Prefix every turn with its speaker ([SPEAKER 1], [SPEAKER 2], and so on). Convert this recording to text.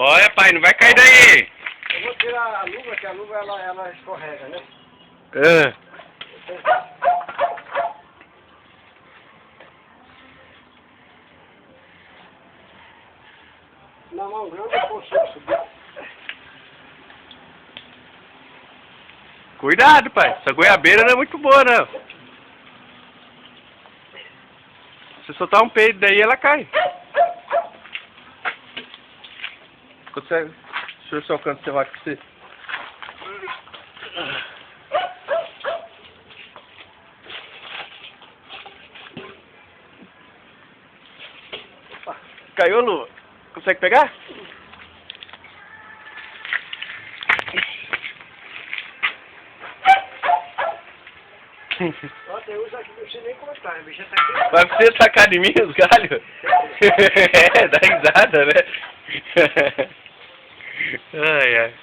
[SPEAKER 1] Olha, pai, não vai cair daí.
[SPEAKER 2] Eu vou tirar a luva, que a luva ela escorrega, né?
[SPEAKER 1] Ah.
[SPEAKER 2] Na mão grande eu consigo subir.
[SPEAKER 1] Cuidado, pai. Essa goiabeira não é muito boa, não. Se soltar um peido daí, ela cai. Consegue? Deixa eu ver se eu alcanço seu rock pra você. Caiu, Lu? Consegue pegar?
[SPEAKER 2] Ó, tem uns aqui que não sei nem contar, a bicha tá aqui.
[SPEAKER 1] Vai você sacar de mim os galhos? É, dá risada, né? Ai, ai.